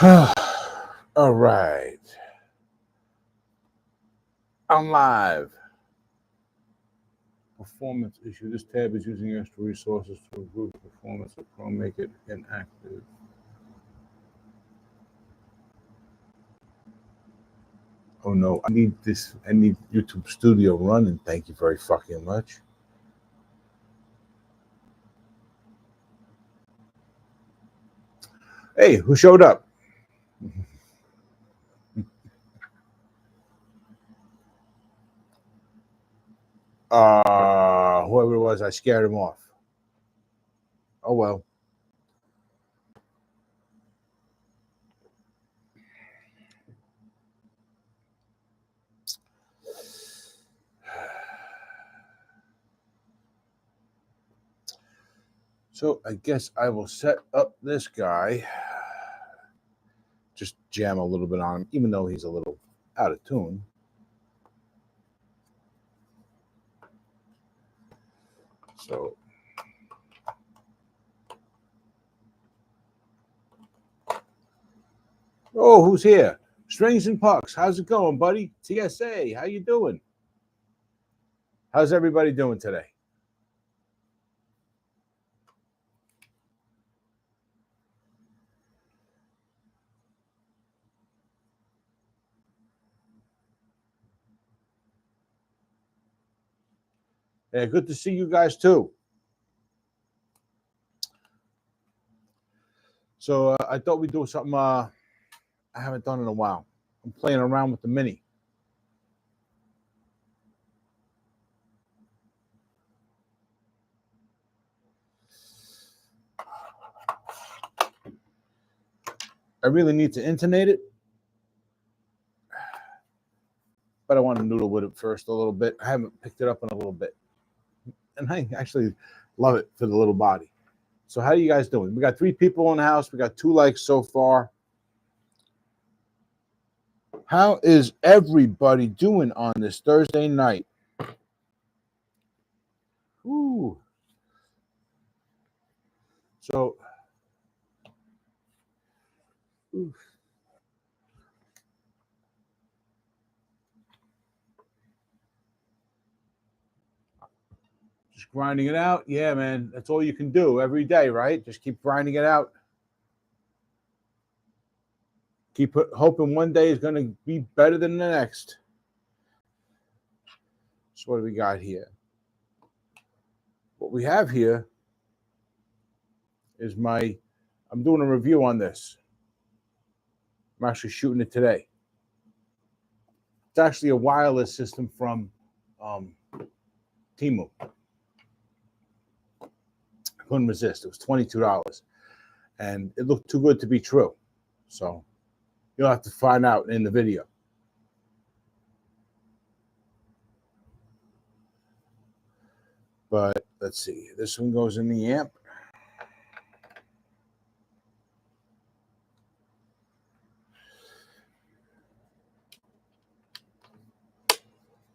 All right. I'm live. Performance issue. This tab is using extra resources to improve the performance of Chrome, make it inactive. Oh no, I need this. I need YouTube Studio running. Thank you very fucking much. Hey, who showed up? Whoever it was, I scared him off. Oh well. So I guess I will set up this guy. Just jam a little bit on him, even though he's a little out of tune. So oh, who's here? Strings and Pucks. How's it going, buddy? TSA, how you doing? How's everybody doing today? Yeah, good to see you guys too. So I thought we'd do something I haven't done in a while. I'm playing around with the Mini. I really need to intonate it, but I want to noodle with it first a little bit. I haven't picked it up in a little bit, and I actually love it for the little body. So how are you guys doing? We got 3 people in the house. We got 2 likes so far. How is everybody doing on this Thursday night? Ooh. So, oof. Just grinding it out. Yeah, man. That's all you can do every day, right? Just keep grinding it out. Keep hoping one day is going to be better than the next. So what do we got here? What we have here is I'm doing a review on this. I'm actually shooting it today. It's actually a wireless system from Temu. I couldn't resist. It was $22. And it looked too good to be true. So you'll have to find out in the video. But let's see. This one goes in the amp.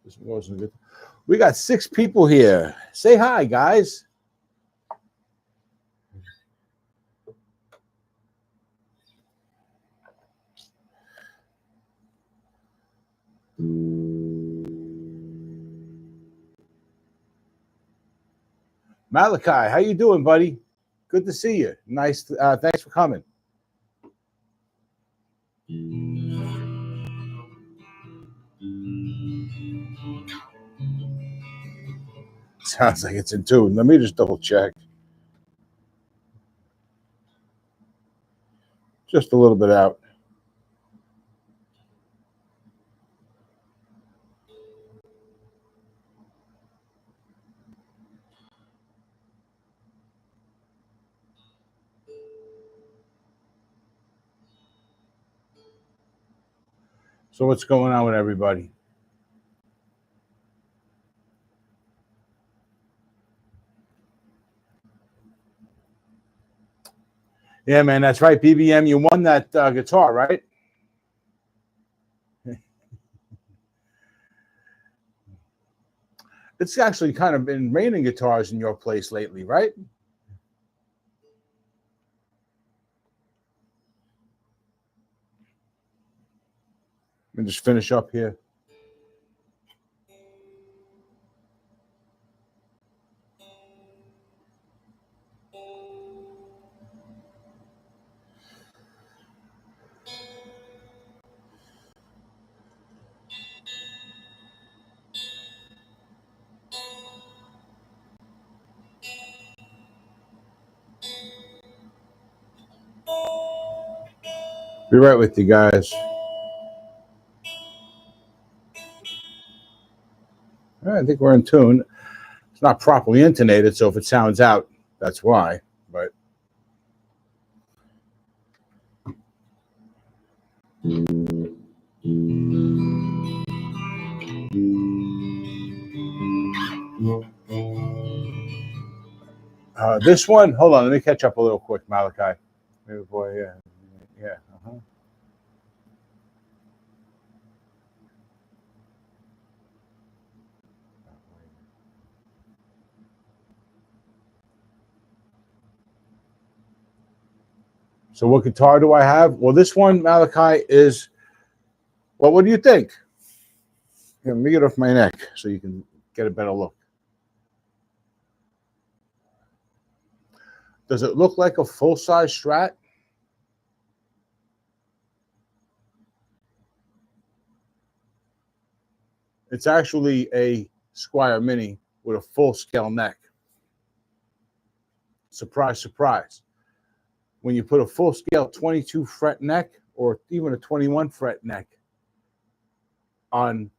This one goes in the good. We got 6 people here. Say hi, guys. Malachi, how you doing, buddy? Good to see you. Nice. Thanks for coming. Sounds like it's in tune. Let me just double check. Just a little bit out. So what's going on with everybody? Yeah, man, that's right. BBM, you won that guitar, right? It's actually kind of been raining guitars in your place lately, right? Let me just finish up here. Be right with you guys. All right, I think we're in tune. It's not properly intonated, so if it sounds out, that's why. But this one, hold on, let me catch up a little quick, Malachi. Maybe, boy, yeah. So what guitar do I have? Well, this one, Malachi, is, well, what do you think? Here, let me get off my neck so you can get a better look. Does it look like a full-size Strat? It's actually a Squire Mini with a full-scale neck. Surprise, surprise. When you put a full-scale 22 fret neck or even a 21 fret neck on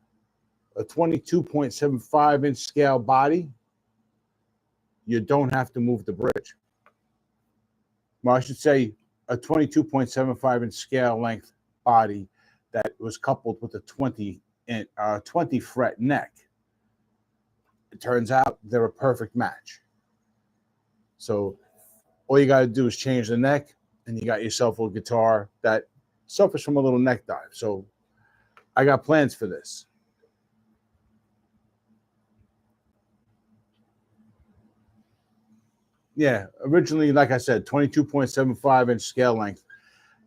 a 22.75 inch scale body, you don't have to move the bridge. Well, I should say a 22.75 inch scale length body that was coupled with a 20 fret neck. It turns out they're a perfect match. So all you got to do is change the neck, and you got yourself a guitar that suffers from a little neck dive. So I got plans for this. Yeah, originally, like I said, 22.75 inch scale length.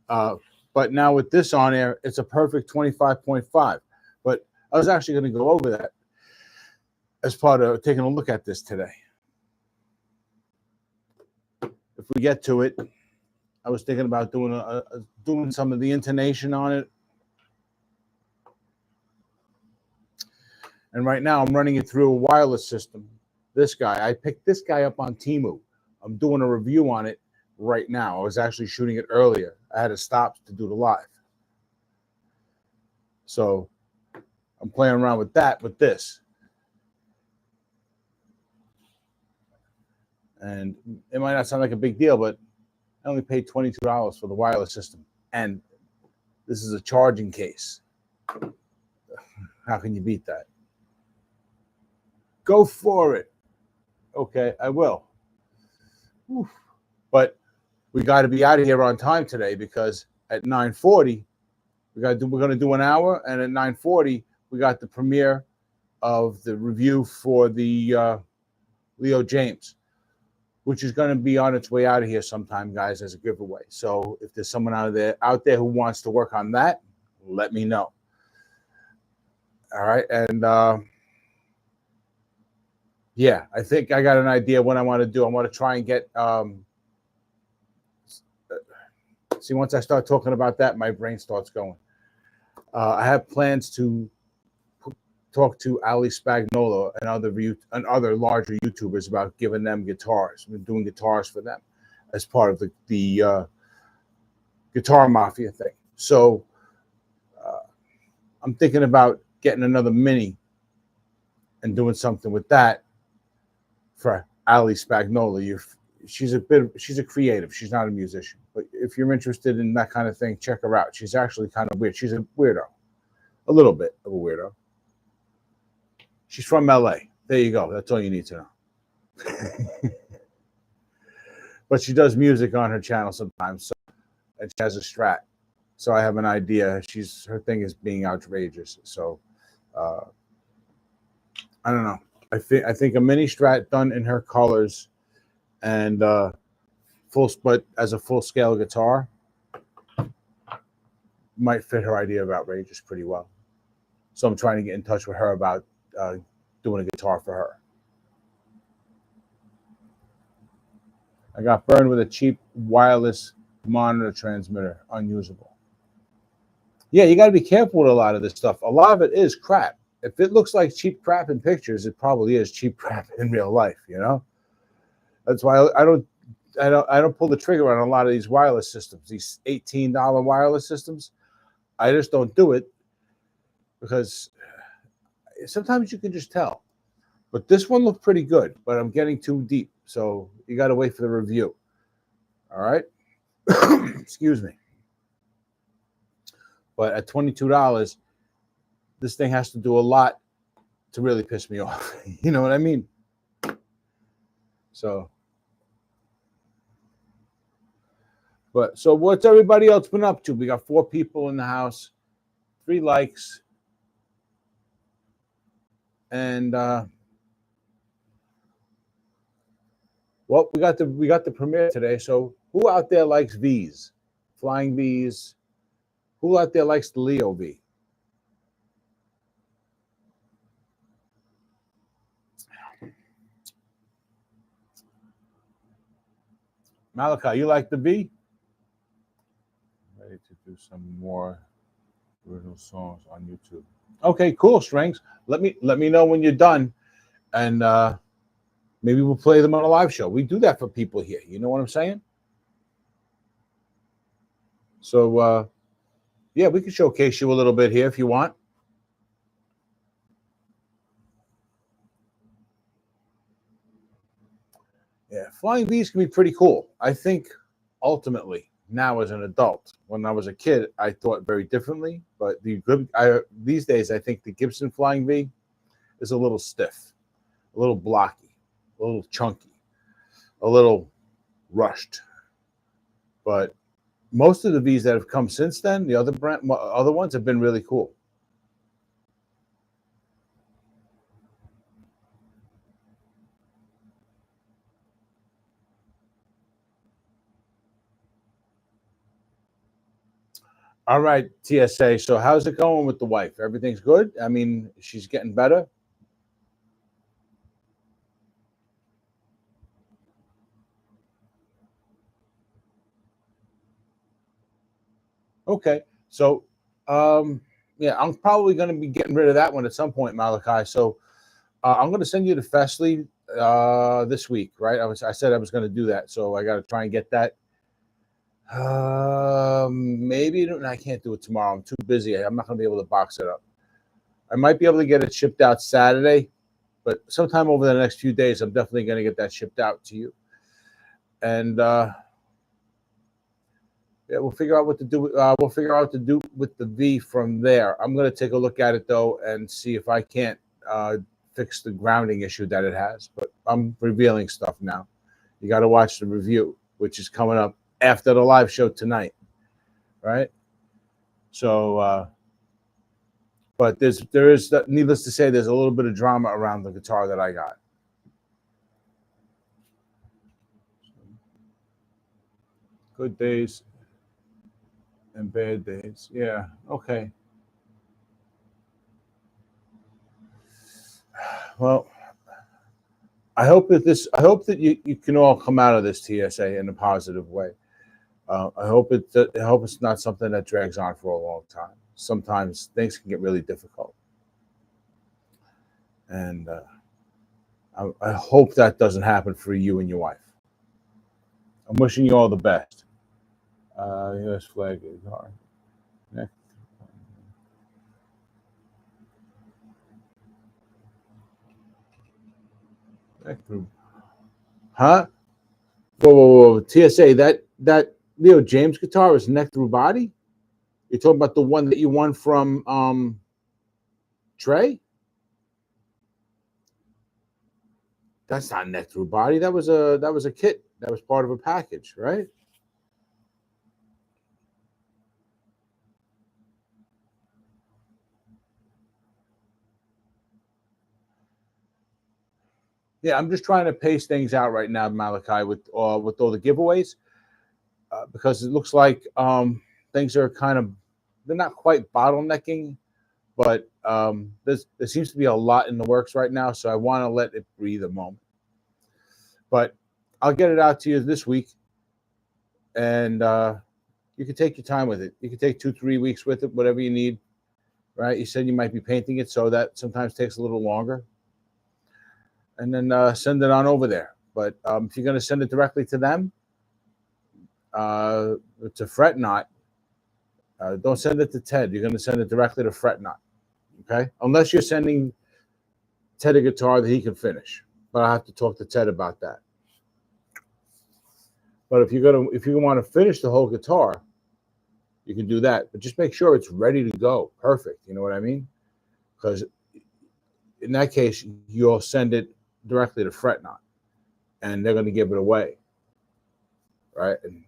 But now with this on air, it's a perfect 25.5. But I was actually going to go over that as part of taking a look at this today. If we get to it, I was thinking about doing some of the intonation on it. And right now I'm running it through a wireless system. This guy, I picked this guy up on Temu. I'm doing a review on it right now. I was actually shooting it earlier. I had to stop to do the live. So I'm playing around with that, with this. And it might not sound like a big deal, but I only paid $22 for the wireless system. And this is a charging case. How can you beat that? Go for it. Okay, I will. Whew. But we got to be out of here on time today, because at 9:40 we're going to do an hour, and at 9:40 we got the premiere of the review for the Leo James, which is going to be on its way out of here sometime, guys, as a giveaway. So if there's someone out there who wants to work on that, let me know. All right, and yeah, I think I got an idea what I want to do. I want to try and get see, once I start talking about that, my brain starts going. I have plans to talk to Ali Spagnola and other larger YouTubers about giving them guitars. We're doing guitars for them as part of the Guitar Mafia thing. So I'm thinking about getting another Mini and doing something with that for Ali Spagnola. She's a creative. She's not a musician. But if you're interested in that kind of thing, check her out. She's actually kind of weird. She's a weirdo. A little bit of a weirdo. She's from LA. There you go. That's all you need to know. But she does music on her channel sometimes. So, and she has a Strat. So I have an idea. Her thing is being outrageous. So I don't know. I think a Mini Strat done in her colors and as a full scale guitar might fit her idea of outrageous pretty well. So I'm trying to get in touch with her about doing a guitar for her. I got burned with a cheap wireless monitor transmitter, unusable. Yeah, you got to be careful with a lot of this stuff. A lot of it is crap. If it looks like cheap crap in pictures, it probably is cheap crap in real life. You know, that's why I don't pull the trigger on a lot of these wireless systems. These $18 wireless systems, I just don't do it because sometimes you can just tell. But this one looked pretty good, but I'm getting too deep, so you got to wait for the review. All right. Excuse me. But at $22, this thing has to do a lot to really piss me off. You know what I mean? So, so what's everybody else been up to? We got 4 people in the house, 3 likes, and well, we got the premiere today. So who out there likes V's, flying V's? Who out there likes the Leo V? Malachi, you like the V? Ready to do some more original songs on YouTube. Okay, cool, Strings. Let me know when you're done, and maybe we'll play them on a live show. We do that for people here. You know what I'm saying? So yeah, we can showcase you a little bit here if you want. Yeah, flying V's can be pretty cool. I think ultimately now as an adult, when I was a kid, I thought very differently. But these days, I think the Gibson Flying V is a little stiff, a little blocky, a little chunky, a little rushed. But most of the V's that have come since then, the other ones have been really cool. All right, TSA. So how's it going with the wife? Everything's good? I mean, she's getting better? Okay. So, yeah, I'm probably going to be getting rid of that one at some point, Malachi. So I'm going to send you to Festly this week, right? I said I was going to do that. So I got to try and get that. Maybe I can't do it tomorrow. I'm too busy. I'm not going to be able to box it up. I might be able to get it shipped out Saturday, but sometime over the next few days, I'm definitely going to get that shipped out to you. And yeah, we'll figure out what to do. We'll figure out what to do with the V from there. I'm going to take a look at it though and see if I can't fix the grounding issue that it has. But I'm revealing stuff now. You got to watch the review, which is coming up after the live show tonight, right? So, but there is needless to say, there's a little bit of drama around the guitar that I got. Good days and bad days. Yeah. Okay. Well, I hope that you can all come out of this TSA in a positive way. I hope it's not something that drags on for a long time. Sometimes things can get really difficult, and I hope that doesn't happen for you and your wife. I'm wishing you all the best. U.S. flag guitar. Neck. Neck through. Huh? Whoa. TSA, that Leo James guitar is neck through body? You're talking about the one that you won from Trey? That's not neck through body. That was a kit. That was part of a package, right? Yeah, I'm just trying to pace things out right now, Malachi, with all the giveaways, because it looks like things are kind of they're not quite bottlenecking, but there seems to be a lot in the works right now, so I want to let it breathe a moment. But I'll get it out to you this week, and you can take your time with it. You can take 2-3 weeks with it, whatever you need, right? You said you might be painting it, so that sometimes takes a little longer. And then send it on over there. But if you're going to send it directly to them, to Fret Knot, don't send it to Ted. You're going to send it directly to Fret Knot, okay? Unless you're sending Ted a guitar that he can finish. But I have to talk to Ted about that. But if you want to finish the whole guitar, you can do that. But just make sure it's ready to go. Perfect. You know what I mean? Because in that case, you'll send it directly to Fret Knot, and they're going to give it away, right? And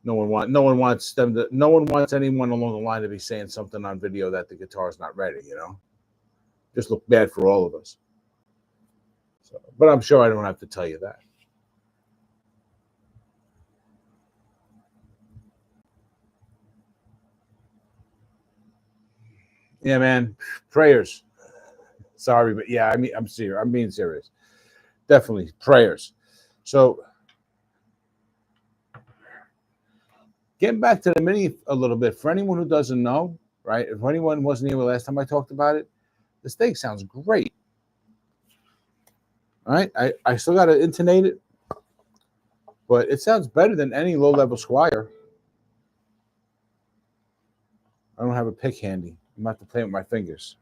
no one wants anyone along the line to be saying something on video that the guitar is not ready. You know, just look bad for all of us. So, but I'm sure I don't have to tell you that. Yeah, man. Prayers. Sorry, but yeah, I mean, I'm serious. I'm being serious. Definitely prayers. So, getting back to the mini a little bit, for anyone who doesn't know, right? If anyone wasn't here last time I talked about it, the steak sounds great. All right, I still got to intonate it, but it sounds better than any low-level Squire. I don't have a pick handy. I'm about to play with my fingers.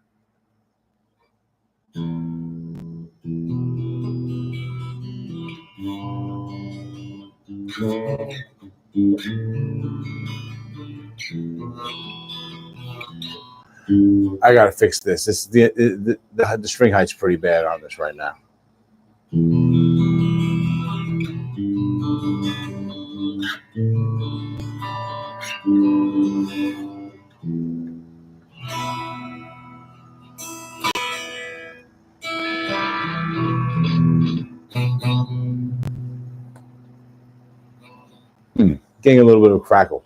I gotta fix this. This the string height's pretty bad on this right now. Getting a little bit of crackle.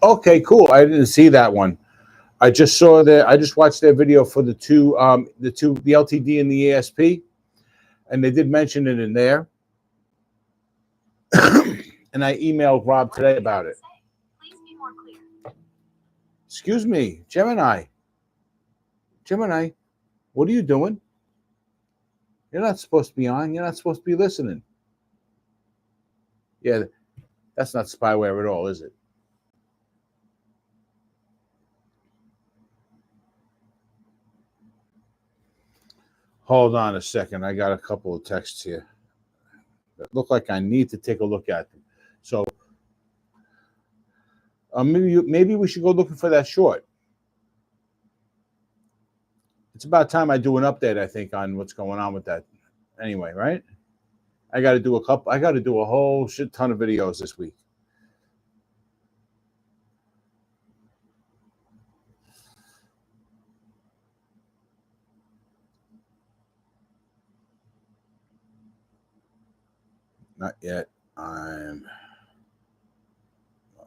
Okay, cool. I didn't see that one. I just saw that. I just watched their video for the LTD and the ESP, and they did mention it in there. And I emailed Rob today about it. Please be more clear. Excuse me, Gemini. Gemini, what are you doing? You're not supposed to be on. You're not supposed to be listening. Yeah, that's not spyware at all, is it? Hold on a second. I got a couple of texts here that look like I need to take a look at them. So maybe we should go looking for that short. It's about time I do an update, I think, on what's going on with that. Anyway, right? I got to do a whole shit ton of videos this week. Not yet. I'm live.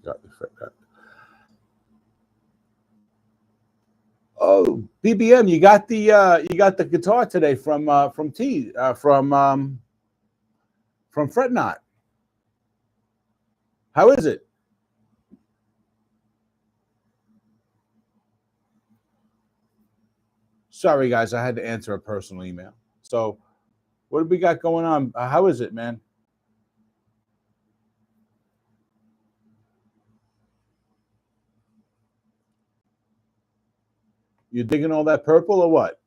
Got the Fret Knot. Oh, BBM, you got the guitar today from Fret Knot. How is it? Sorry, guys, I had to answer a personal email. So What do we got going on? How is it, man? You digging all that purple or what?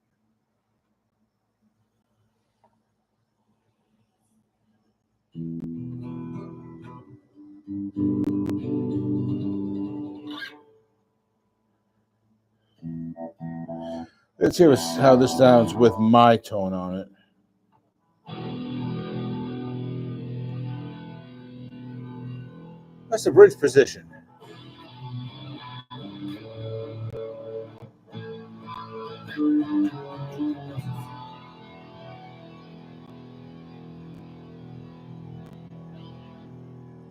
Let's hear how this sounds with my tone on it. That's the bridge position.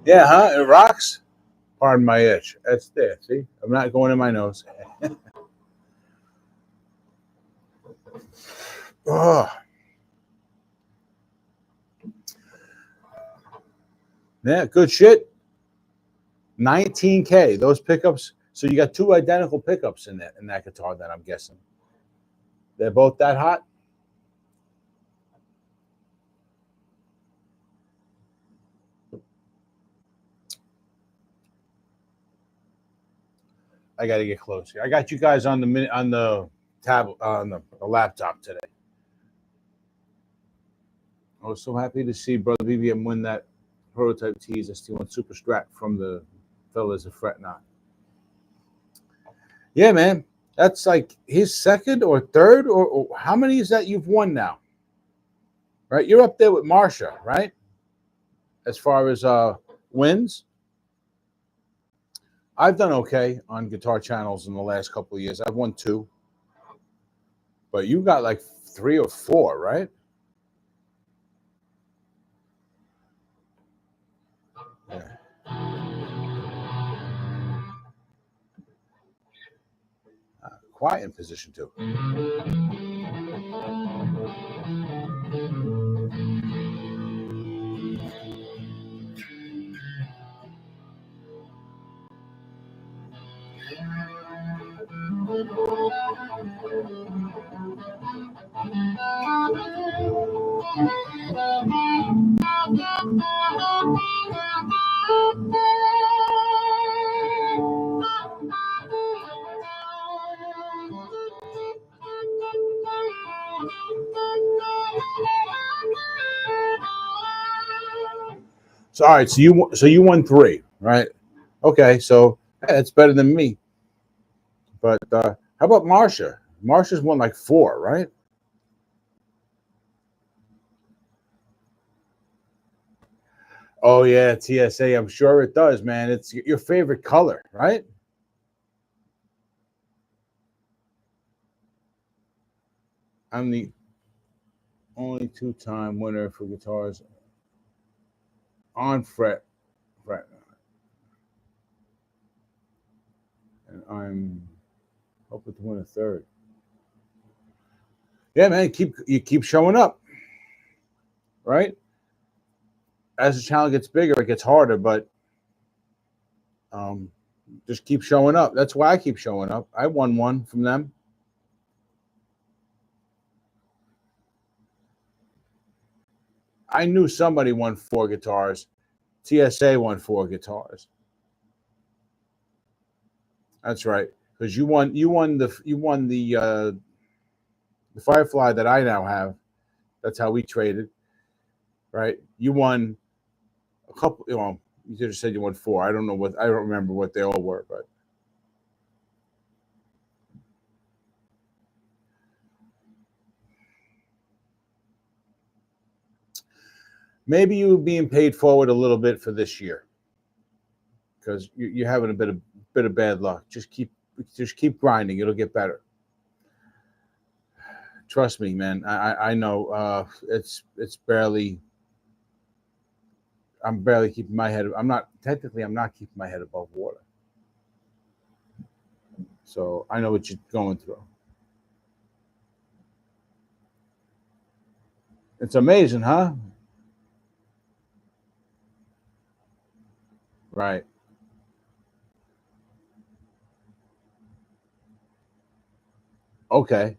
Yeah, huh? It rocks. Pardon my itch. That's there. See, I'm not going in my nose. Oh, yeah, good shit. 19K. Those pickups. So you got two identical pickups in that guitar. Then I'm guessing they're both that hot. I got to get close here. I got you guys on the tablet on the laptop today. I was so happy to see Brother BBM win that prototype tees ST1 Super Strat from the fellas at Fret Not. Yeah, man. That's like his second or third, or how many is that you've won now? Right? You're up there with Marsha, right? As far as wins. I've done okay on guitar channels in the last couple of years. I've won 2. But you got like 3 or 4, right? Yeah. Quiet in position 2. So all right, so you won 3, right? Okay, so hey, that's better than me. But how about Marsha? Marsha's won like 4, right? Oh yeah, TSA. I'm sure it does, man. It's your favorite color, right? I'm the only 2-time winner for guitars on fret, and I'm hoping to win a 3rd. Yeah, man. You keep showing up, right? As the channel gets bigger, it gets harder, but just keep showing up. That's why I keep showing up. I won 1 from them. I knew somebody won 4 guitars. TSA won 4 guitars. That's right, because you won the Firefly that I now have. That's how we traded, right? You won a couple. You just said you won 4. I don't remember what they all were, but maybe you were being paid forward a little bit for this year because you're having a bit of bad luck. Just keep grinding. It'll get better. Trust me, man. I know it's barely. I'm barely keeping my head. I'm not keeping my head above water. So I know what you're going through. It's amazing, huh? Right. Okay.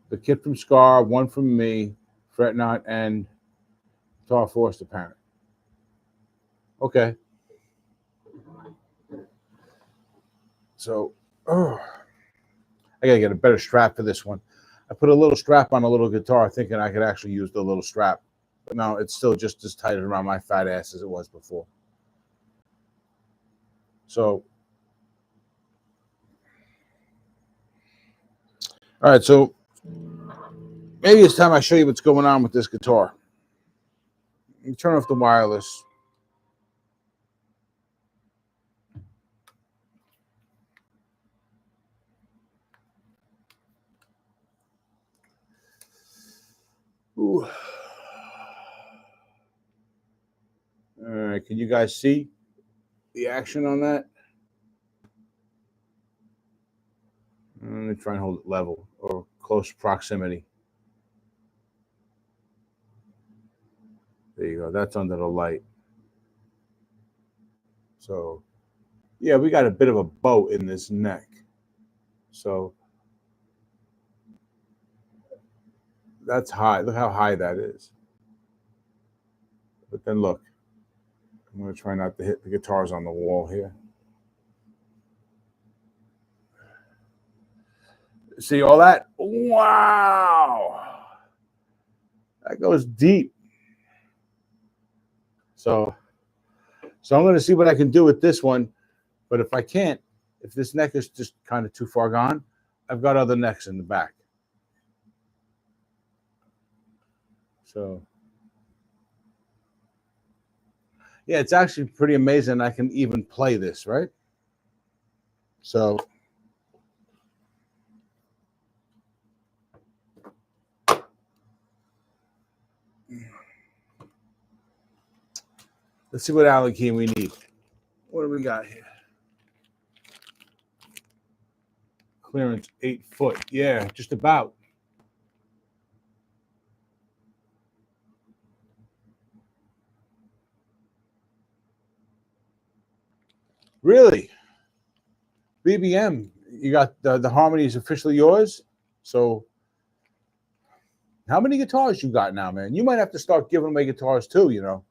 The kid from Scar, 1 from me, fret knot, and guitar forced apparent. Okay. So, I gotta get a better strap for this one. I put a little strap on a little guitar thinking I could actually use the little strap. But no, it's still just as tight around my fat ass as it was before. So, all right, so maybe it's time I show you what's going on with this guitar. Let me turn off the wireless. Ooh. All right, can you guys see the action on that? Let me try and hold it level or close proximity. There you go. That's under the light. So, yeah, we got a bit of a bow in this neck. So, that's high. Look how high that is. But then look, I'm going to try not to hit the guitars on the wall here. See all that? Wow. That goes deep. So I'm going to see what I can do with this one. But if I can't, if this neck is just kind of too far gone, I've got other necks in the back. So, yeah, it's actually pretty amazing. I can even play this, right? So, let's see what Allen key we need. What do we got here? Clearance 8 foot. Yeah, just about. Really? BBM, you got the harmony is officially yours. So, how many guitars you got now, man? You might have to start giving away guitars too, you know.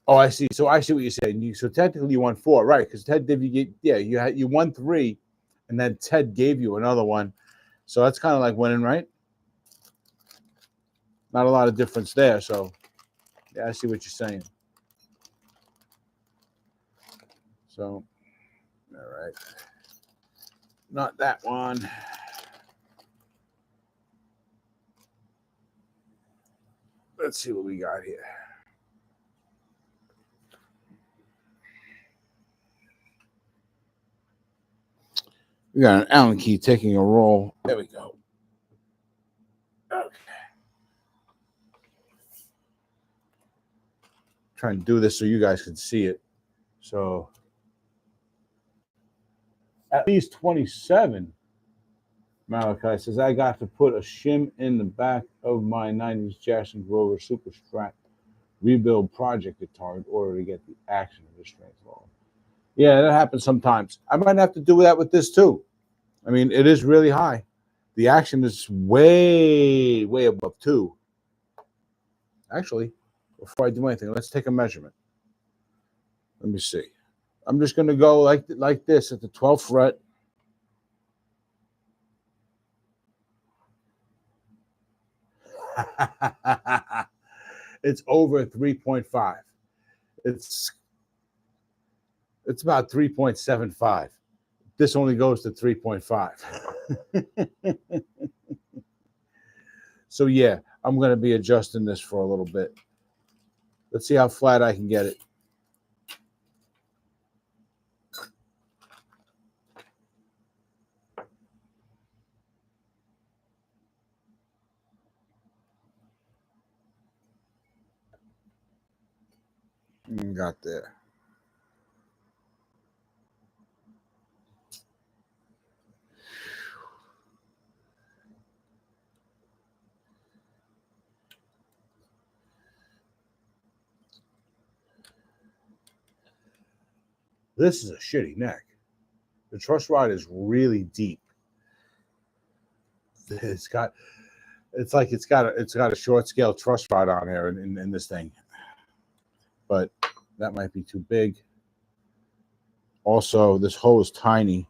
Oh, I see. So I see what you're saying. So technically, you won 4, right? Because Ted did you won 3, and then Ted gave you another one. So that's kind of like winning, right? Not a lot of difference there. So, yeah, I see what you're saying. So, all right. Not that one. Let's see what we got here. We got an Allen key taking a roll. There we go. Okay. Trying to do this so you guys can see it. So at least 27. Malachi says, I got to put a shim in the back of my 90s Jackson Grover Super Strat rebuild project guitar in order to get the action of the strength low. Yeah, that happens sometimes. I might have to do that with this too. I mean, it is really high. The action is way, way above 2. Actually, before I do anything, let's take a measurement. Let me see. I'm just going to go like this at the 12th fret. It's over 3.5. It's about 3.75. This only goes to 3.5. So yeah, I'm going to be adjusting this for a little bit. Let's see how flat I can get it. Got there. This is a shitty neck. The truss rod is really deep. it's like it's got a short scale truss rod on here in this thing, but that might be too big. Also, this hole is tiny.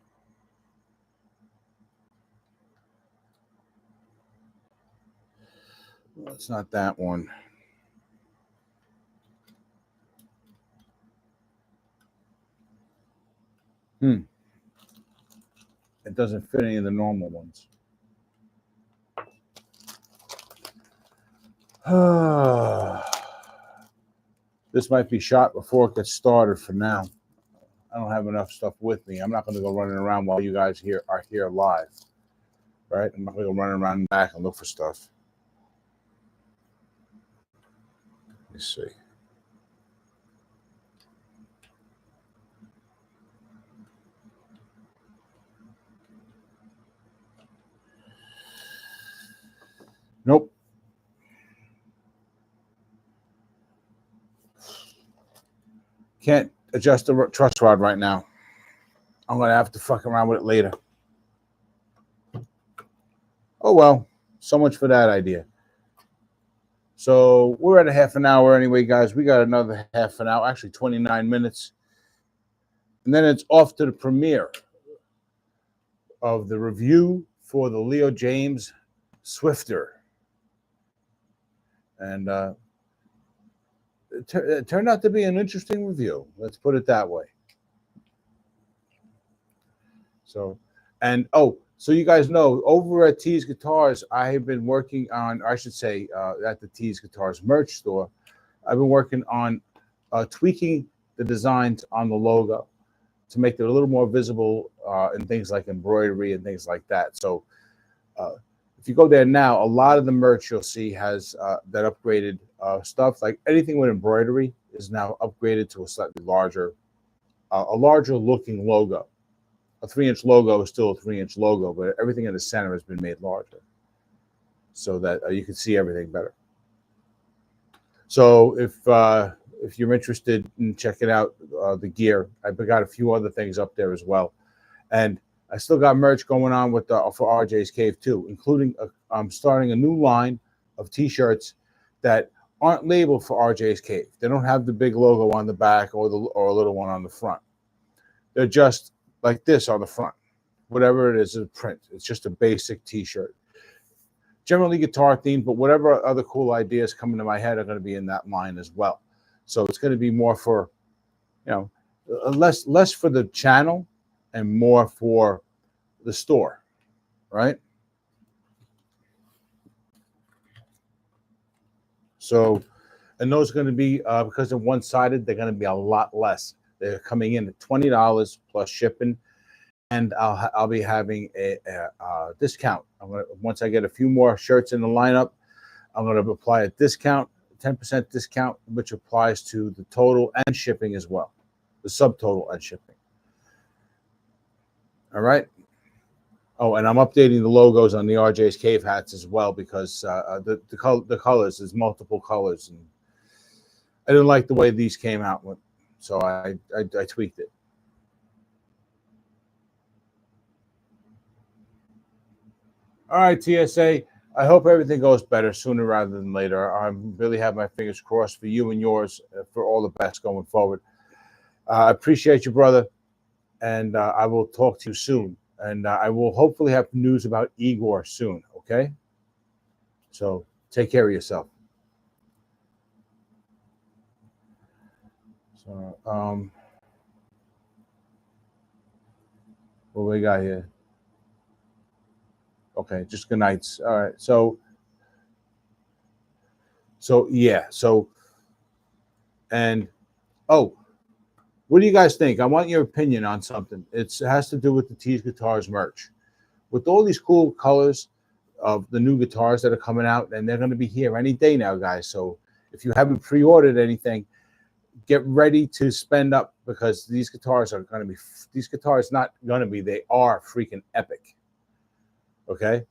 Well, it's not that one. It doesn't fit any of the normal ones. This might be shot before it gets started for now. I don't have enough stuff with me. I'm not going to go running around while you guys are here live. Right? I'm not going to go running around back and look for stuff. Let me see. Nope. Can't adjust the truss rod right now. I'm going to have to fuck around with it later. Oh, well. So much for that idea. So we're at a half an hour anyway, guys. We got another half an hour, actually 29 minutes. And then it's off to the premiere of the review for the Leo James Swifter. And it turned out to be an interesting review. Let's put it that way. So, and so you guys know, over at Tees Guitars, I have been working on, or I should say, at the Tees Guitars merch store, I've been working on tweaking the designs on the logo to make it a little more visible in things like embroidery and things like that. So if you go there now, a lot of the merch you'll see has that upgraded stuff. Like anything with embroidery is now upgraded to a slightly larger looking logo. A 3-inch logo is still a 3-inch logo, but everything in the center has been made larger so that you can see everything better. So if you're interested in checking out the gear, I've got a few other things up there as well. And I still got merch going on with for RJ's Cave too, including I'm starting a new line of T-shirts that aren't labeled for RJ's Cave. They don't have the big logo on the back or a little one on the front. They're just like this on the front. Whatever it is a print. It's just a basic T-shirt. Generally guitar themed, but whatever other cool ideas come into my head are going to be in that line as well. So it's going to be more for, less for the channel and more for the store, right? So, and those are going to be, because they're one-sided, they're going to be a lot less. They're coming in at $20 plus shipping, and I'll be having a discount. Once I get a few more shirts in the lineup, I'm going to apply a discount, 10% discount, which applies to the total and shipping as well, the subtotal and shipping. All right. Oh, and I'm updating the logos on the RJ's Cave hats as well because the colors, there's multiple colors, and I didn't like the way these came out with. So I tweaked it. All right, TSA. I hope everything goes better sooner rather than later. I really have my fingers crossed for you and yours for all the best going forward. I appreciate you, brother, and I will talk to you soon. And I will hopefully have news about Igor soon, okay? So take care of yourself. So, what we got here? Okay, just good nights. All right, so yeah, so, and what do you guys think? I want your opinion on something. It has to do with the Tees Guitars merch. With all these cool colors of the new guitars that are coming out, and they're going to be here any day now, guys. So if you haven't pre-ordered anything, get ready to spend up because these guitars are going to be, not going to be, they are freaking epic. Okay?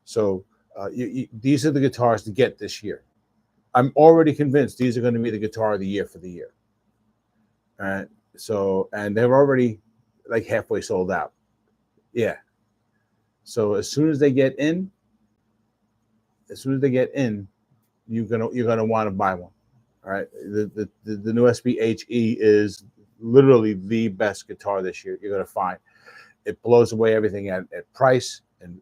So these are the guitars to get this year. I'm already convinced these are going to be the guitar of the year for the year. All right. So, and they're already like halfway sold out. Yeah. So as soon as they get in, as soon as they get in, you're gonna want to buy one. All right, the new SBHE is literally the best guitar this year you're gonna find. It blows away everything at price and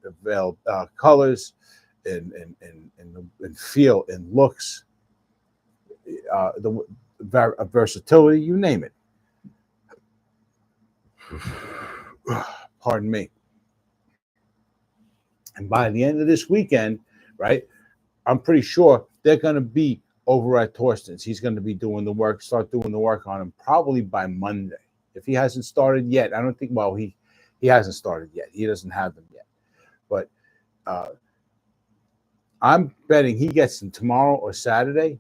colors and feel and looks, the versatility, you name it. Pardon me. And by the end of this weekend, right, I'm pretty sure they're going to be over at Torsten's. He's going to be doing the work, start doing the work on them probably by Monday. If he hasn't started yet, I don't think, well, he hasn't started yet. He doesn't have them yet. But I'm betting he gets them tomorrow or Saturday.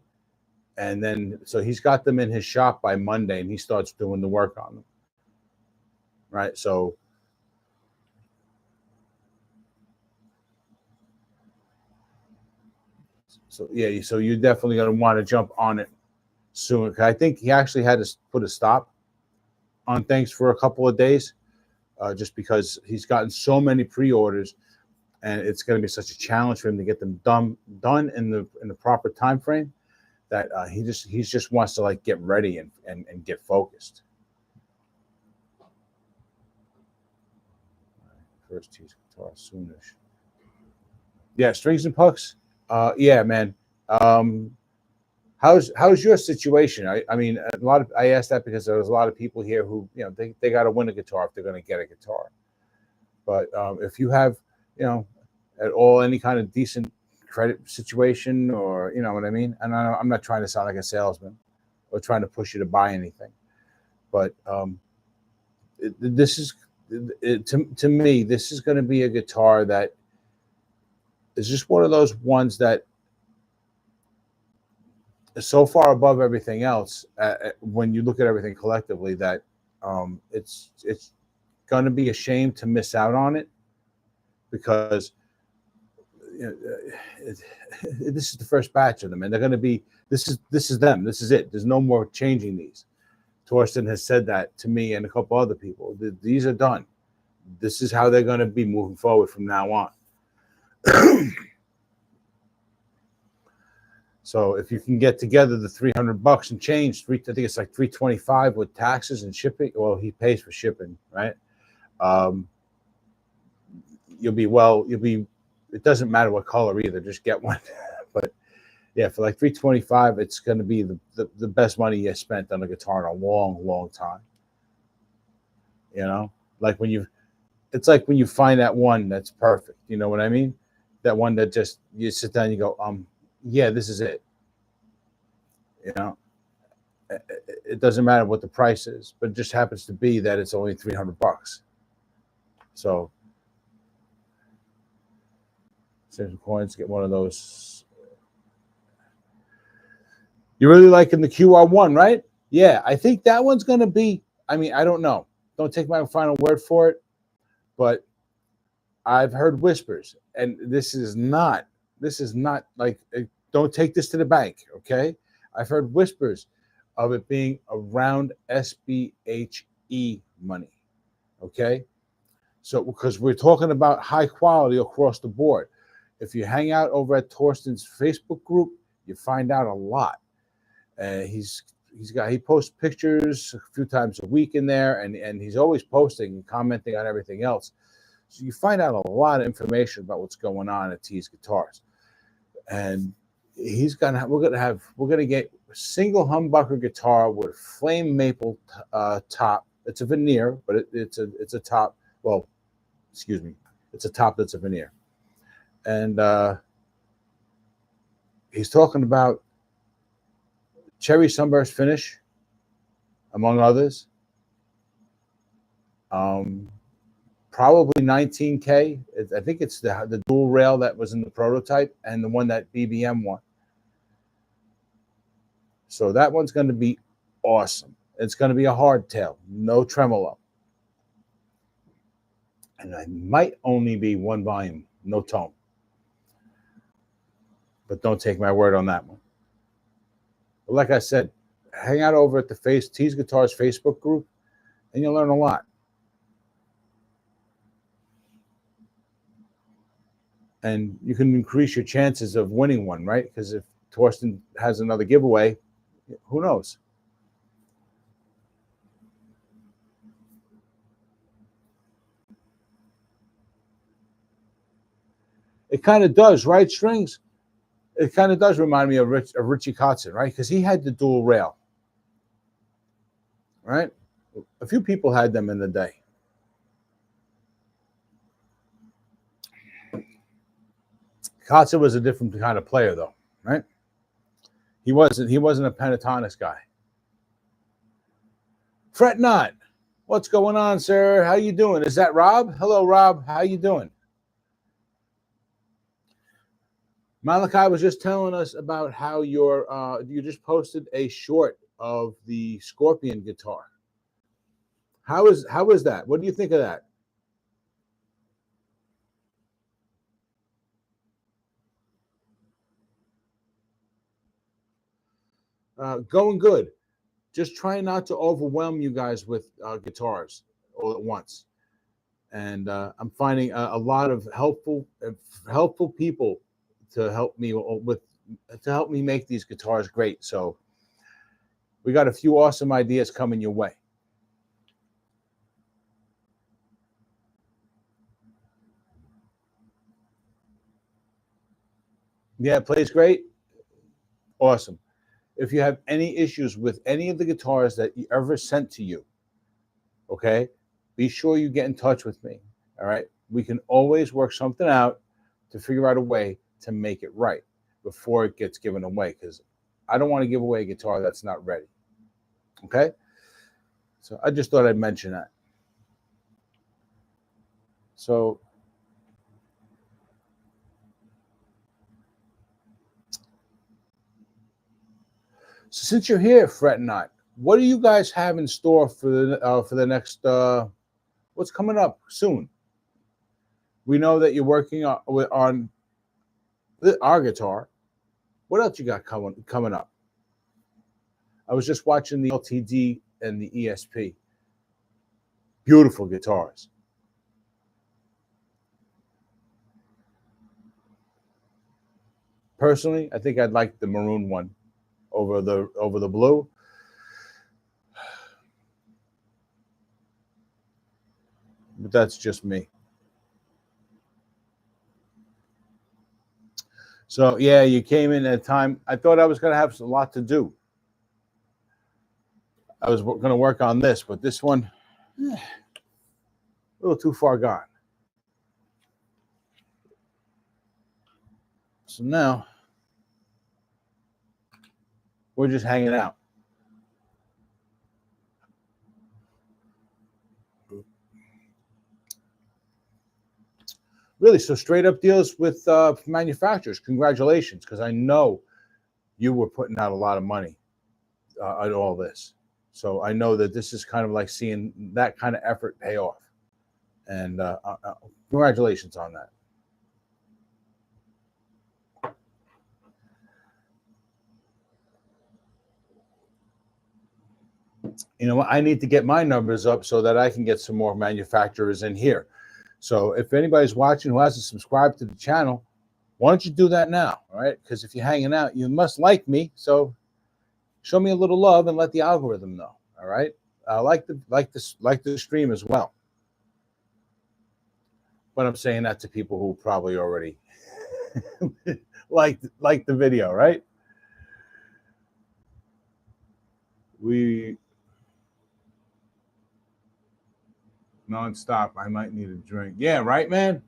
And then, so he's got them in his shop by Monday and he starts doing the work on them. Right? So yeah, so you're definitely going to want to jump on it soon. I think he actually had to put a stop on things for a couple of days, just because he's gotten so many pre-orders, and it's going to be such a challenge for him to get them done in the proper time frame, that he just wants to like get ready and get focused. First T's guitar soonish. Yeah, strings and pucks. Yeah, man. How's your situation? I mean, I asked that because there was a lot of people here who, you know, they got to win a guitar if they're going to get a guitar. But if you have, you know, at all any kind of decent credit situation, or you know what I mean, and I'm not trying to sound like a salesman or trying to push you to buy anything, but this is to me, this is going to be a guitar that is just one of those ones that is so far above everything else, when you look at everything collectively, that it's going to be a shame to miss out on it, because you know, this is the first batch of them, and they're going to be, this is them, this is it. There's no more changing these. Torsten has said that to me and a couple other people. These are done. This is how they're going to be moving forward from now on. So if you can get together the $300 and change, I think it's like $325 with taxes and shipping. Well, he pays for shipping, right? You'll be. It doesn't matter what color either. Just get one. But yeah, for like $325, it's going to be the best money you spent on a guitar in a long time. You know, like it's like when you find that one that's perfect. You know what I mean? That one that just, you sit down and you go, yeah, this is it. You know, it doesn't matter what the price is, but it just happens to be that it's only $300. So save some coins, get one of those. You're really liking the QR1, right? Yeah, I think that one's going to be, I mean, I don't know. Don't take my final word for it, but I've heard whispers, and this is not like, don't take this to the bank, okay? I've heard whispers of it being around SBHE money, okay? So, because we're talking about high quality across the board. If you hang out over at Torsten's Facebook group, you find out a lot. He posts pictures a few times a week in there, and he's always posting and commenting on everything else. So you find out a lot of information about what's going on at T's Guitars. And we're gonna get a single humbucker guitar with flame maple top. It's a veneer, but it's a top. Well, excuse me, it's a top that's a veneer. And he's talking about cherry sunburst finish, among others. Probably 19K. I think it's the dual rail that was in the prototype and the one that BBM won. So that one's going to be awesome. It's going to be a hardtail, no tremolo. And I might only be one volume, no tone. But don't take my word on that one. But like I said, hang out over at the T's Guitars Facebook group, and you'll learn a lot. and you can increase your chances of winning one, right? Because if Torsten has another giveaway, who knows? It kind of does, right, Strings? It kind of does remind me of Richie Kotzen, right? Because he had the dual rail, right? A few people had them in the day. Kotzen was a different kind of player, though, right? He wasn't a pentatonics guy. Fret not. What's going on, sir? How you doing? Is that Rob? Hello, Rob. How you doing? Malachi was just telling us about how you just posted a short of the Scorpion guitar. How is that? What do you think of that? Going good. Just trying not to overwhelm you guys with guitars all at once. And I'm finding a lot of helpful people to help me make these guitars great. So we got a few awesome ideas coming your way. Yeah, it plays great. Awesome. If you have any issues with any of the guitars that you ever sent to you, okay, be sure you get in touch with me. All right. We can always work something out to figure out a way to make it right before it gets given away, because I don't want to give away a guitar that's not ready. Okay. So I just thought I'd mention that. So since you're here, Fret Not, what do you guys have in store for the next what's coming up soon? We know that you're working on our guitar. What else you got coming up? I was just watching the LTD and the ESP. Beautiful guitars. Personally, I think I'd like the maroon one over the blue. But that's just me. So yeah, you came in at a time I thought I was going to have a lot to do. I was going to work on this, but this one, a little too far gone. So now we're just hanging out. Really, so straight up deals with manufacturers. Congratulations, because I know you were putting out a lot of money at all this. So I know that this is kind of like seeing that kind of effort pay off. And congratulations on that. You know, I need to get my numbers up so that I can get some more manufacturers in here. So if anybody's watching who hasn't subscribed to the channel, why don't you do that now? All right, because if you're hanging out, you must like me. So show me a little love and let the algorithm know. All right, like the stream as well. But I'm saying that to people who probably already like the video, right? We nonstop. I might need a drink. Yeah, right, man.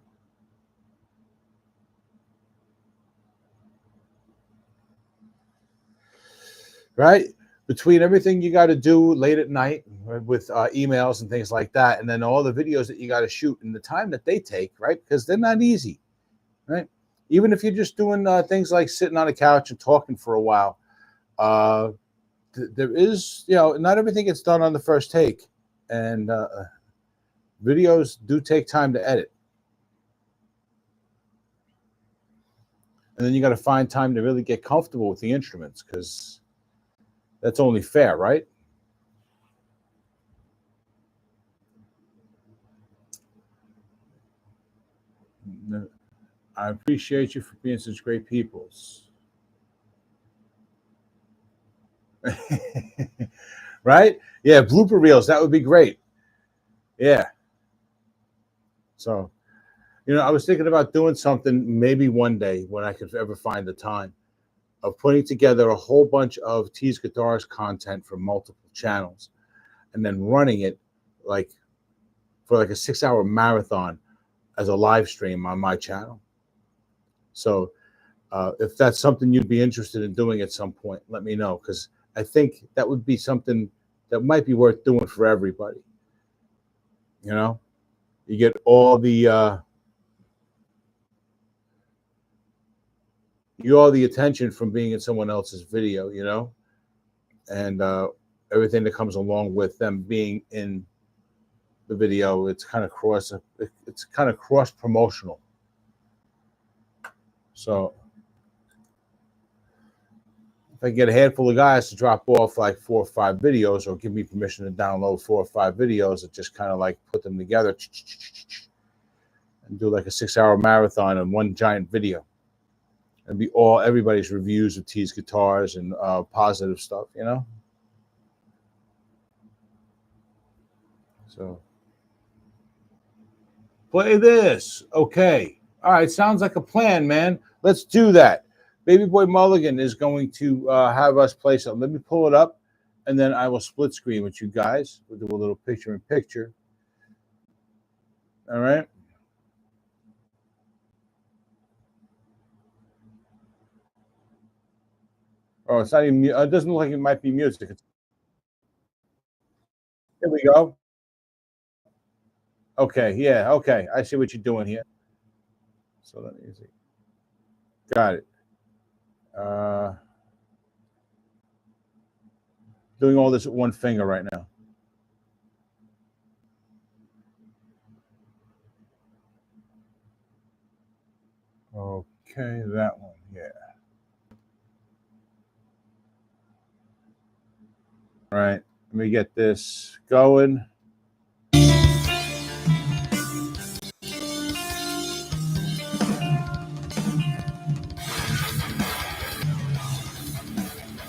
Right? Between everything you got to do late at night with emails and things like that, and then all the videos that you got to shoot and the time that they take, right? Because they're not easy, right? Even if you're just doing things like sitting on a couch and talking for a while, there is, not everything gets done on the first take, and videos do take time to edit. And then you got to find time to really get comfortable with the instruments, because that's only fair, right? I appreciate you for being such great peoples. Right? Yeah, blooper reels. That would be great. Yeah. So, I was thinking about doing something maybe one day when I could ever find the time of putting together a whole bunch of Tees Guitars content from multiple channels and then running it like for like a 6-hour marathon as a live stream on my channel. So if that's something you'd be interested in doing at some point, let me know, because I think that would be something that might be worth doing for everybody. You get all the attention from being in someone else's video, and everything that comes along with them being in the video. It's kind of cross promotional. So if I get a handful of guys to drop off like 4 or 5 videos, or give me permission to download 4 or 5 videos and just kind of like put them together and do like a 6-hour marathon in one giant video, and be everybody's reviews of Tees guitars and positive stuff, So play this. Okay. All right. Sounds like a plan, man. Let's do that. Baby Boy Mulligan is going to have us play something. Let me pull it up, and then I will split screen with you guys. We'll do a little picture in picture. All right. Oh, it's not even. It doesn't look like it might be music. Here we go. Okay. Yeah. Okay. I see what you're doing here. So let me see. Got it. Doing all this with one finger right now. Okay, that one. Yeah. All right. Let me get this going.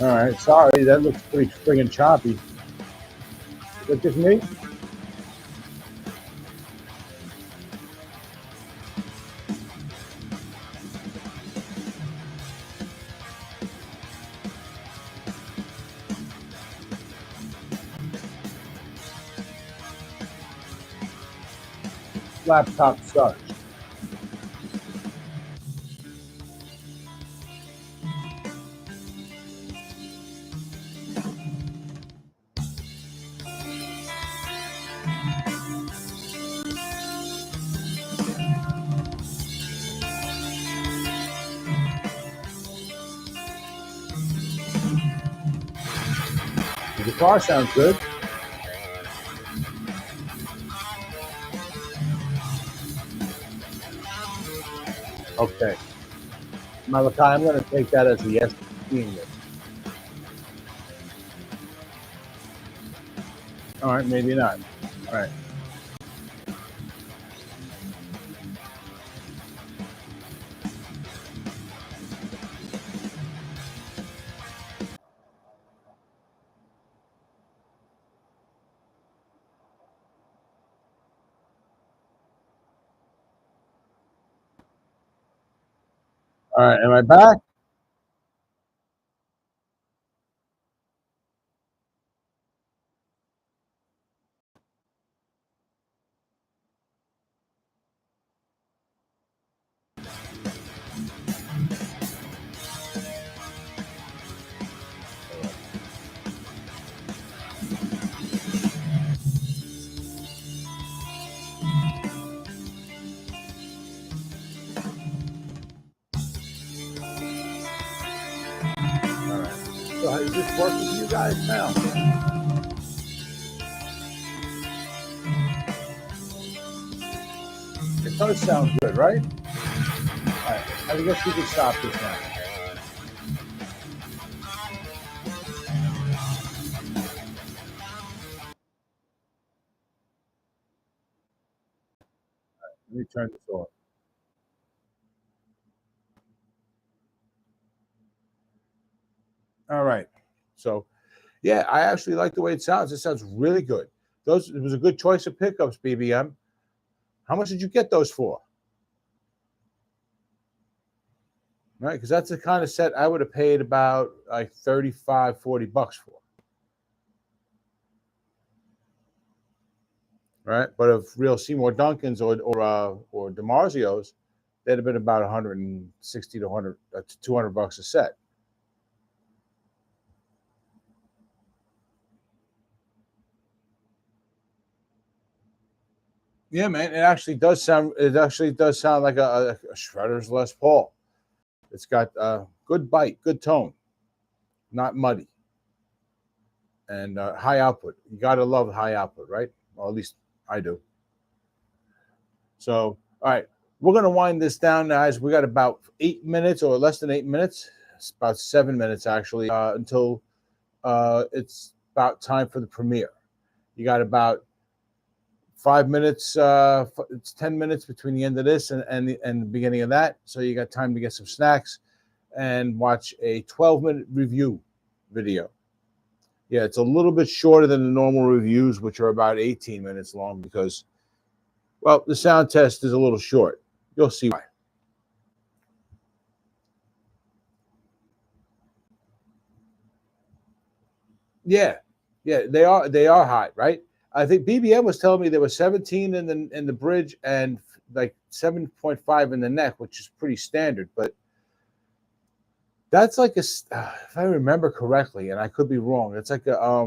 All right. Sorry, that looks pretty friggin' choppy. Is that just me? Laptop sucks. The guitar sounds good. Okay. Malachi, I'm going to take that as a yes. All right, maybe not. All right. All right. Am I back? All right. So is this working for you guys now? It does sound good, right? All right. I guess we can stop this now. Let me turn this off. All right. So, yeah, I actually like the way it sounds. It sounds really good. It was a good choice of pickups, BBM. How much did you get those for? Right, because that's the kind of set I would have paid about like 35, 40 bucks for. Right, but if real Seymour Duncans or DiMarzio's, they'd have been about 160 to 100 to 200 bucks a set. Yeah, man, it actually does sound. It actually does sound like a Shredder's Les Paul. It's got a good bite, good tone, not muddy, and high output. You gotta love high output, right? Or at least I do. So, all right, we're gonna wind this down, guys. We got about 8 minutes or less than 8 minutes. It's about 7 minutes actually until it's about time for the premiere. You got about 5 minutes. It's 10 minutes between the end of this and the beginning of that. So you got time to get some snacks and watch a 12-minute review video. Yeah, it's a little bit shorter than the normal reviews, which are about 18 minutes long because, well, the sound test is a little short. You'll see why. Yeah, yeah, they are hot, right? I think BBM was telling me there was 17 in the bridge and like 7.5 in the neck, which is pretty standard. But that's like if I remember correctly, and I could be wrong, it's like a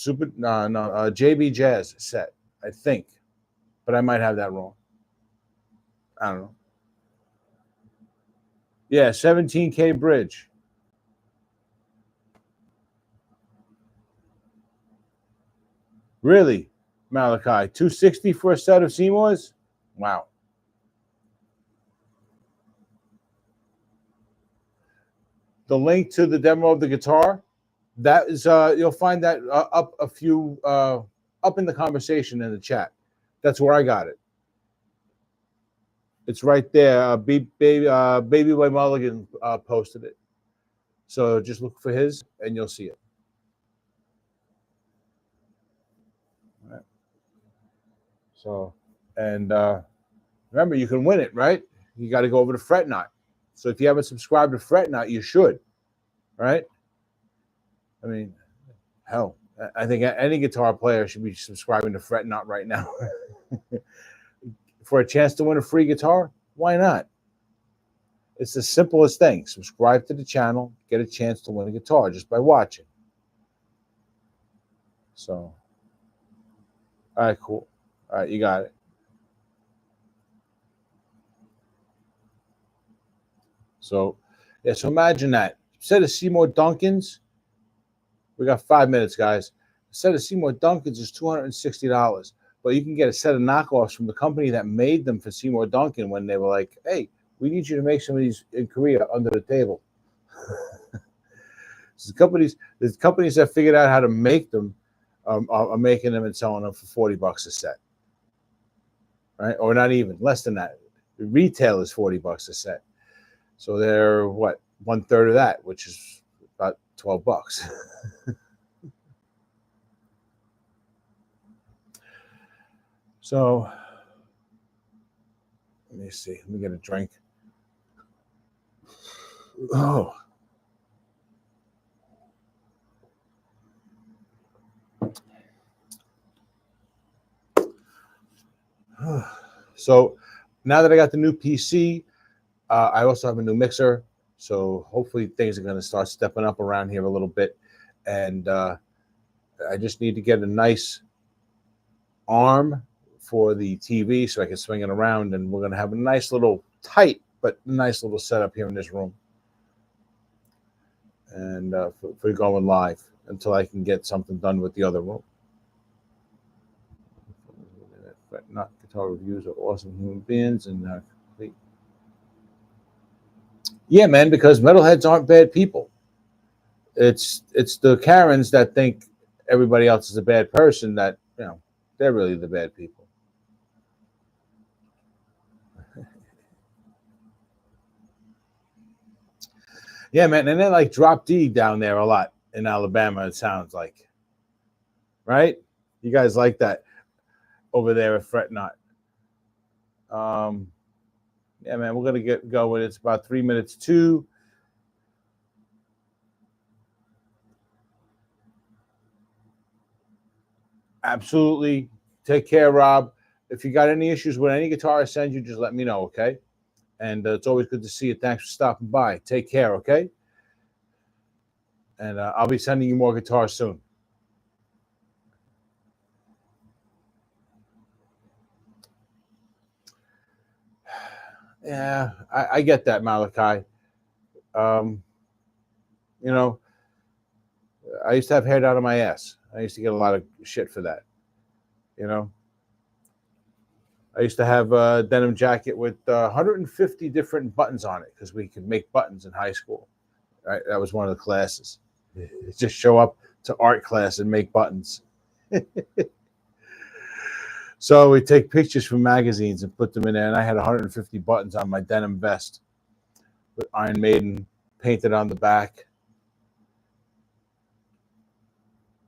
JB Jazz set, I think, but I might have that wrong. I don't know. Yeah, 17K bridge. Really, Malachi, 260 for a set of Seymours? Wow. The link to the demo of the guitar, that is you'll find that up in the conversation in the chat. That's where I got it. It's right there. Baby Boy Mulligan posted it. So just look for his and you'll see it. All right. So, and remember, you can win it, right? You got to go over to Fretnot. So if you haven't subscribed to Fretnot, you should, right? I mean, hell, I think any guitar player should be subscribing to Fretnot right now. For a chance to win a free guitar, why not? It's the simplest thing. Subscribe to the channel, get a chance to win a guitar just by watching. So, all right, cool. All right, you got it. So, yeah, so imagine that. Instead of Seymour Duncans, we got 5 minutes, guys. A set of Seymour Duncans is $260, but you can get a set of knockoffs from the company that made them for Seymour Duncan when they were like, hey, we need you to make some of these in Korea under the table. So the companies that figured out how to make them are making them and selling them for 40 bucks a set, right? Or not even, less than that. The retail is 40 bucks a set. So they're what, 1/3 of that, which is about 12 bucks. So let me see. Let me get a drink. Oh. So now that I got the new PC, I also have a new mixer. So hopefully things are going to start stepping up around here a little bit. And I just need to get a nice arm for the TV so I can swing it around. And we're going to have a nice little tight, but nice little setup here in this room. And for going live until I can get something done with the other room. But not guitar reviews are awesome human beings and complete. Yeah, man, because metalheads aren't bad people. It's the Karens that think everybody else is a bad person that, you know, they're really the bad people. Yeah, man. And then like drop D down there a lot in Alabama, it sounds like. Right? You guys like that over there at Fret Not. Yeah, man, we're going to get going. It's about 3 minutes to. Absolutely. Take care, Rob. If you got any issues with any guitar I send you, just let me know, okay? And it's always good to see you. Thanks for stopping by. Take care, okay? And I'll be sending you more guitars soon. Yeah, I get that, Malachi. You know, I used to have hair down on my ass. I used to get a lot of shit for that. You know, I used to have a denim jacket with 150 different buttons on it because we could make buttons in high school. Right, that was one of the classes. Just show up to art class and make buttons. So we take pictures from magazines and put them in there. And I had 150 buttons on my denim vest with Iron Maiden painted on the back.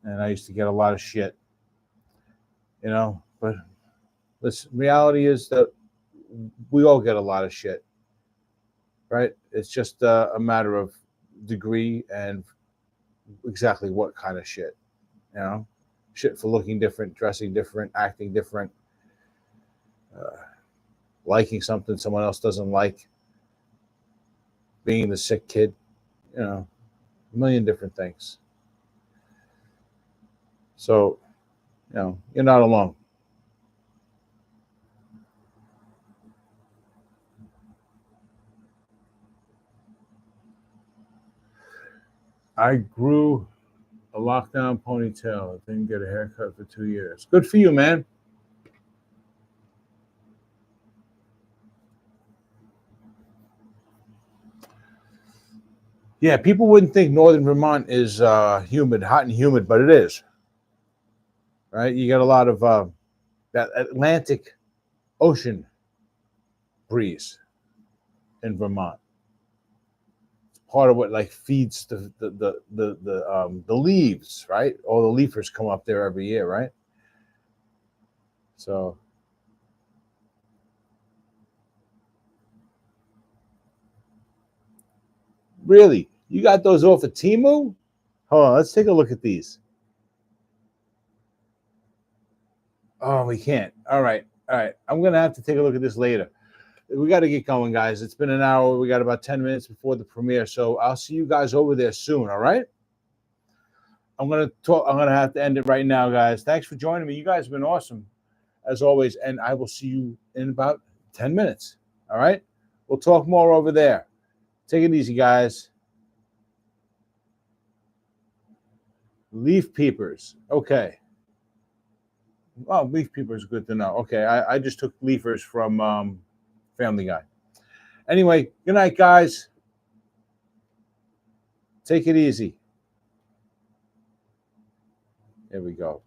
And I used to get a lot of shit, you know. But this reality is that we all get a lot of shit, right? It's just a matter of degree and exactly what kind of shit, you know. Shit for looking different, dressing different, acting different, liking something someone else doesn't like, being the sick kid, you know, a million different things. So, you know, you're not alone. I grew a lockdown ponytail. I didn't get a haircut for 2 years. Good for you, man. Yeah, people wouldn't think northern Vermont is humid, hot and humid, but it is. Right? You get a lot of that Atlantic Ocean breeze in Vermont. It's part of what like feeds the leaves, right? All the leafers come up there every year, right? So really, you got those off of Temu? Hold on, let's take a look at these. Oh, we can't. All right. I'm gonna have to take a look at this later. We got to get going, guys. It's been an hour. We got about 10 minutes before the premiere, so I'll see you guys over there soon. All right. I'm gonna have to end it right now, guys. Thanks for joining me. You guys have been awesome, as always, and I will see you in about 10 minutes. All right. We'll talk more over there. Take it easy, guys. Leaf peepers. Okay. Oh, leaf peepers, good to know. Okay, I just took leafers from Family Guy. Anyway, good night, guys. Take it easy. There we go.